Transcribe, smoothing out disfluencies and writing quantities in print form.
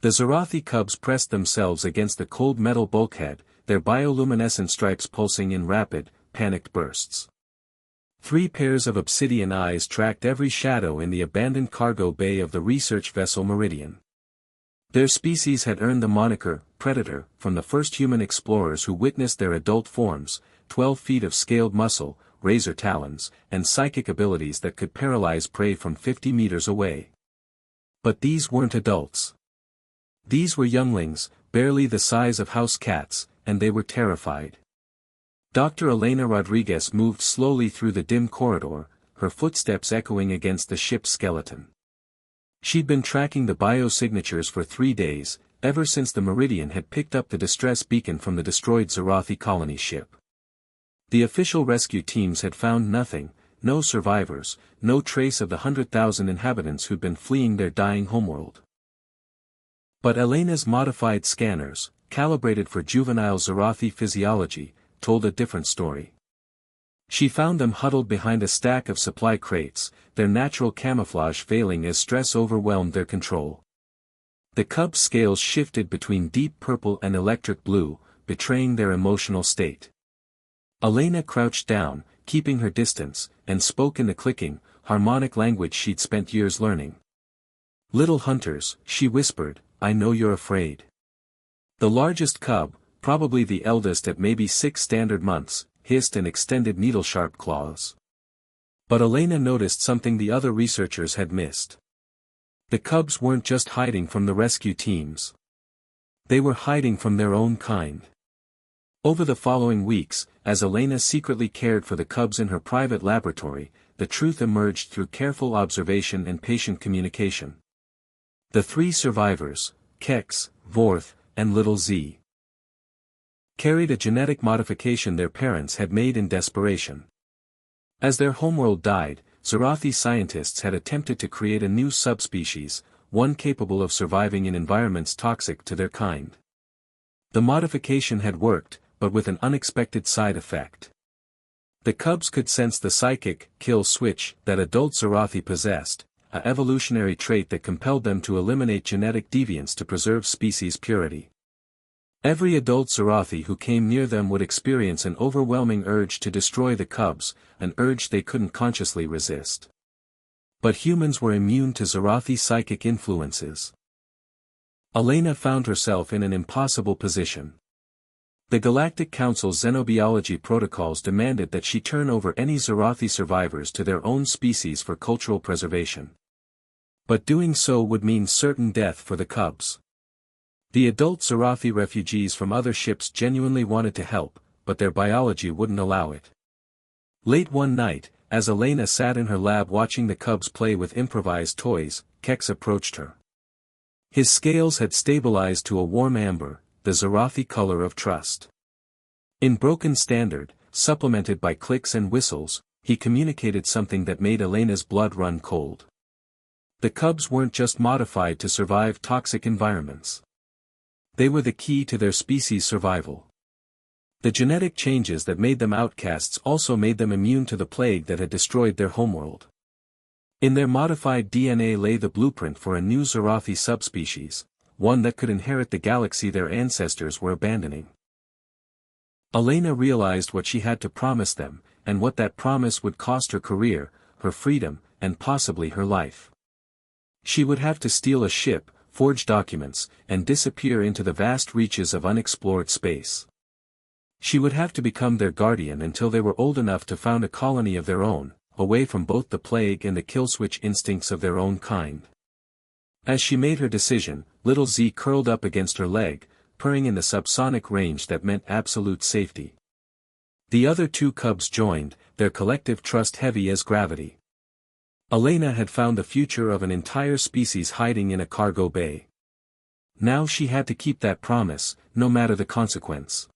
The Zarathi cubs pressed themselves against the cold metal bulkhead, their bioluminescent stripes pulsing in rapid, panicked bursts. 3 pairs of obsidian eyes tracked every shadow in the abandoned cargo bay of the research vessel Meridian. Their species had earned the moniker, Predator, from the first human explorers who witnessed their adult forms, 12 feet of scaled muscle, razor talons, and psychic abilities that could paralyze prey from 50 meters away. But these weren't adults. These were younglings, barely the size of house cats, and they were terrified. Dr. Elena Rodriguez moved slowly through the dim corridor, her footsteps echoing against the ship's skeleton. She'd been tracking the biosignatures for 3 days, ever since the Meridian had picked up the distress beacon from the destroyed Zarathi colony ship. The official rescue teams had found nothing, no survivors, no trace of the 100,000 inhabitants who'd been fleeing their dying homeworld. But Elena's modified scanners, calibrated for juvenile Zarathi physiology, told a different story. She found them huddled behind a stack of supply crates, their natural camouflage failing as stress overwhelmed their control. The cubs' scales shifted between deep purple and electric blue, betraying their emotional state. Elena crouched down, keeping her distance, and spoke in the clicking, harmonic language she'd spent years learning. "Little hunters," she whispered, "I know you're afraid." The largest cub, probably the eldest at maybe 6 standard months, hissed and extended needle-sharp claws. But Elena noticed something the other researchers had missed. The cubs weren't just hiding from the rescue teams. They were hiding from their own kind. Over the following weeks, as Elena secretly cared for the cubs in her private laboratory, the truth emerged through careful observation and patient communication. The 3 survivors, Kex, Vorth, and Little Z, carried a genetic modification their parents had made in desperation. As their homeworld died, Zarathi scientists had attempted to create a new subspecies, one capable of surviving in environments toxic to their kind. The modification had worked, but with an unexpected side effect. The cubs could sense the psychic kill switch that adult Zarathi possessed, an evolutionary trait that compelled them to eliminate genetic deviance to preserve species purity. Every adult Zarathi who came near them would experience an overwhelming urge to destroy the cubs, an urge they couldn't consciously resist. But humans were immune to Zarathi psychic influences. Elena found herself in an impossible position. The Galactic Council's xenobiology protocols demanded that she turn over any Zarathi survivors to their own species for cultural preservation. But doing so would mean certain death for the cubs. The adult Zarathi refugees from other ships genuinely wanted to help, but their biology wouldn't allow it. Late one night, as Elena sat in her lab watching the cubs play with improvised toys, Kex approached her. His scales had stabilized to a warm amber, the Zarathi color of trust. In broken standard, supplemented by clicks and whistles, he communicated something that made Elena's blood run cold. The cubs weren't just modified to survive toxic environments. They were the key to their species' survival. The genetic changes that made them outcasts also made them immune to the plague that had destroyed their homeworld. In their modified DNA lay the blueprint for a new Zarathi subspecies, one that could inherit the galaxy their ancestors were abandoning. Elena realized what she had to promise them, and what that promise would cost her career, her freedom, and possibly her life. She would have to steal a ship, forge documents, and disappear into the vast reaches of unexplored space. She would have to become their guardian until they were old enough to found a colony of their own, away from both the plague and the kill-switch instincts of their own kind. As she made her decision, Little Z curled up against her leg, purring in the subsonic range that meant absolute safety. The other 2 cubs joined, their collective trust heavy as gravity. Elena had found the future of an entire species hiding in a cargo bay. Now she had to keep that promise, no matter the consequence.